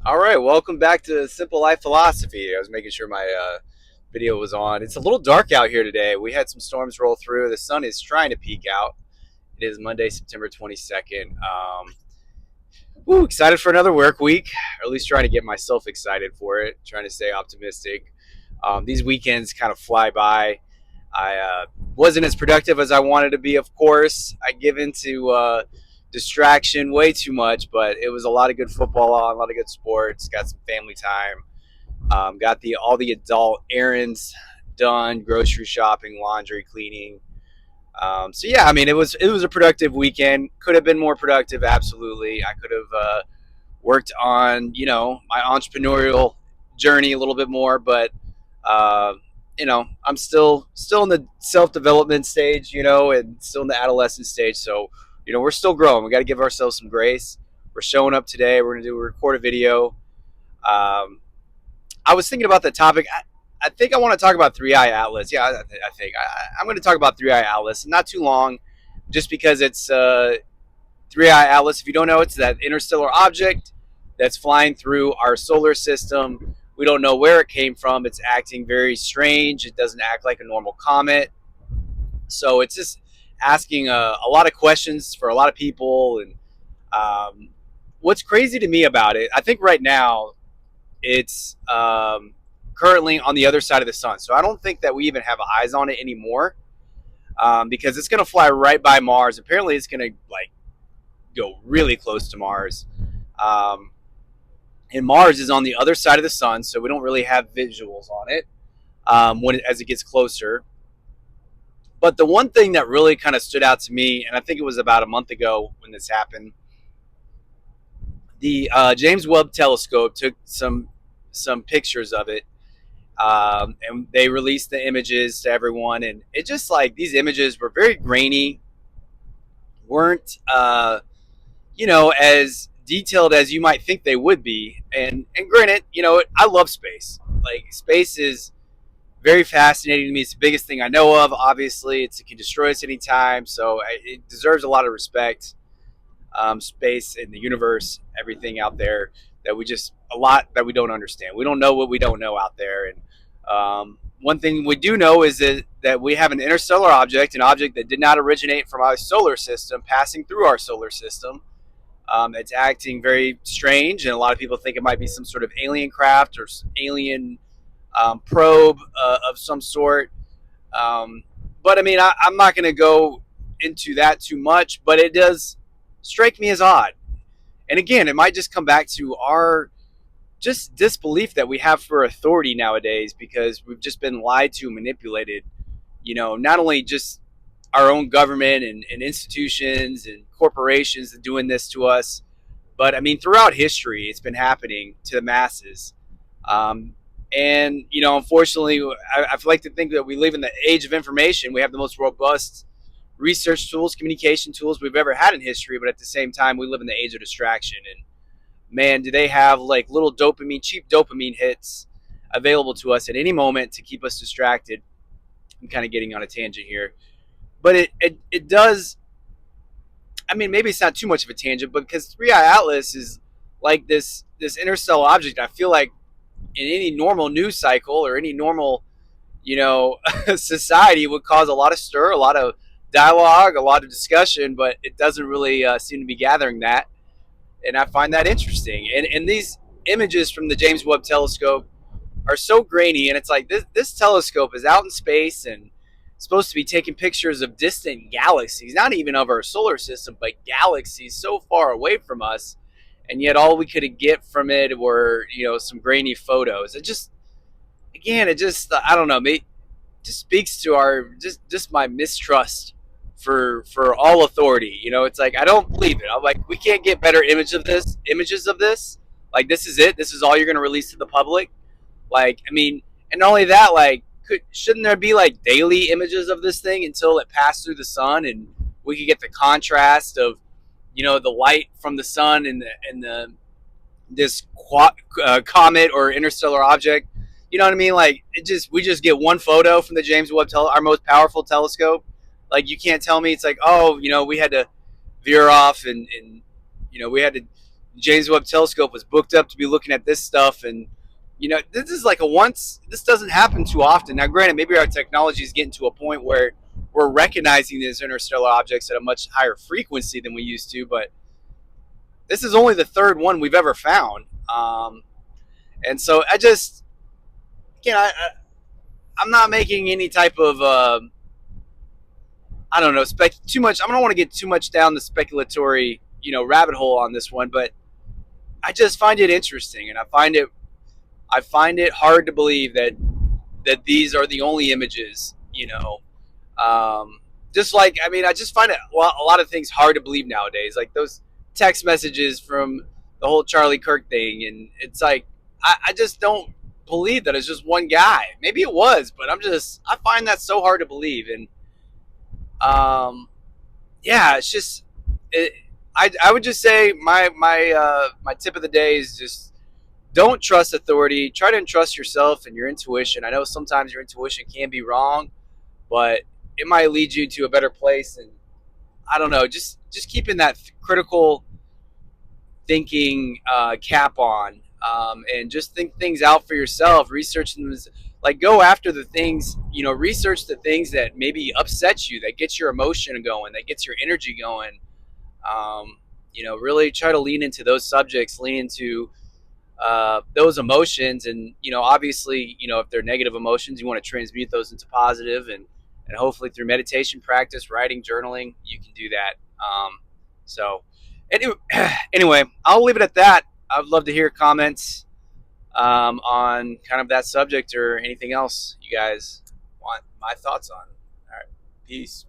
All right, welcome back to Simple Life Philosophy. I was making sure my video was on. It's a little dark out here today. We had some storms roll through. The sun is trying to peek out. It is Monday, September 22nd. Excited for another work week, or at least trying to get myself excited for it, trying to stay optimistic. These weekends kind of fly by. I wasn't as productive as I wanted to be, of course. I give into distraction way too much, but it was a lot of good football on, a lot of good sports, got some family time, got the all the adult errands done, grocery shopping, laundry, cleaning. So yeah, I mean it was a productive weekend. Could have been more productive, absolutely. I could have worked on my entrepreneurial journey a little bit more, but uh, I'm still in the self development stage, and still in the adolescent stage. So we're still growing. We got to give ourselves some grace. We're showing up today. We're gonna record a video. Um, I was thinking about the topic. I think I want to talk about 3iAtlas. Yeah, I think I'm going to talk about 3iAtlas. Not too long, just because it's 3iAtlas. If you don't know, it's that interstellar object that's flying through our solar system. We don't know where it came from. It's acting very strange. It doesn't act like a normal comet. So it's just asking a lot of questions for a lot of people. And what's crazy to me about it, I think right now it's currently on the other side of the sun. So I don't think that we even have eyes on it anymore, because it's going to fly right by Mars. Apparently, it's going to go really close to Mars. Um, and Mars is on the other side of the sun, so we don't really have visuals on it as it gets closer. But the one thing that really kind of stood out to me, and I think it was about a month ago when this happened, the James Webb Telescope took some pictures of it, and they released the images to everyone, and it just like these images were very grainy, weren't as detailed as you might think they would be. And granted, I love space. Like, space is very fascinating to me. It's the biggest thing I know of. Obviously, it can destroy us anytime, so it deserves a lot of respect. Space and the universe, everything out there that a lot that we don't understand. We don't know what we don't know out there. And one thing we do know is that we have an interstellar object, an object that did not originate from our solar system, passing through our solar system. It's acting very strange, and a lot of people think it might be some sort of alien craft or alien probe of some sort. But I mean, I'm not going to go into that too much, but it does strike me as odd. And again, it might just come back to our just disbelief that we have for authority nowadays, because we've just been lied to and manipulated. Not only just our own government and institutions and corporations doing this to us, but I mean, throughout history, it's been happening to the masses. And unfortunately, I like to think that we live in the age of information. We have the most robust research tools, communication tools we've ever had in history, but at the same time, we live in the age of distraction. And man, do they have like little cheap dopamine hits available to us at any moment to keep us distracted. I'm kind of getting on a tangent here, but it does. I mean, maybe it's not too much of a tangent, but because 3iAtlas is like this interstellar object, I feel like in any normal news cycle or any normal, society would cause a lot of stir, a lot of dialogue, a lot of discussion, but it doesn't really seem to be gathering that. And I find that interesting. And these images from the James Webb Telescope are so grainy, and it's like this telescope is out in space and supposed to be taking pictures of distant galaxies, not even of our solar system, but galaxies so far away from us, and yet all we could get from it were some grainy photos. I don't know, it just speaks to our just my mistrust for all authority. It's like I don't believe it. I'm like, we can't get better images of this. Like, this is it. This is all you're going to release to the public. Like, I mean, and not only that, like, shouldn't there be like daily images of this thing until it passed through the sun, and we could get the contrast of the light from the sun and this comet or interstellar object. You know what I mean? Like, we just get one photo from the James Webb our most powerful telescope. Like, you can't tell me it's like, oh, we had to veer off and we had to James Webb Telescope was booked up to be looking at this stuff, and this is like a once. This doesn't happen too often. Now, granted, maybe our technology is getting to a point where we're recognizing these interstellar objects at a much higher frequency than we used to, but this is only the third one we've ever found. And so I just, I'm not making any type of, I don't know, too much. I don't want to get too much down the speculatory, rabbit hole on this one, but I just find it interesting, and I find it hard to believe that these are the only images, just like, I mean, I just find it a lot of things hard to believe nowadays, like those text messages from the whole Charlie Kirk thing, and it's like I just don't believe that it's just one guy. Maybe it was, but I find that so hard to believe, and yeah, it's just it. I would just say my tip of the day is just don't trust authority. Try to entrust yourself and your intuition. I know sometimes your intuition can be wrong, but it might lead you to a better place. And I don't know, just keeping that critical thinking cap on, and just think things out for yourself. Research them, like go after the things, research the things that maybe upset you, that gets your emotion going, that gets your energy going. Really try to lean into those subjects, lean into those emotions, and obviously, if they're negative emotions, you want to transmute those into positive, and hopefully through meditation practice, writing, journaling, you can do that. So anyway, anyway, I'll leave it at that. I'd love to hear comments on kind of that subject or anything else you guys want my thoughts on. All right, peace.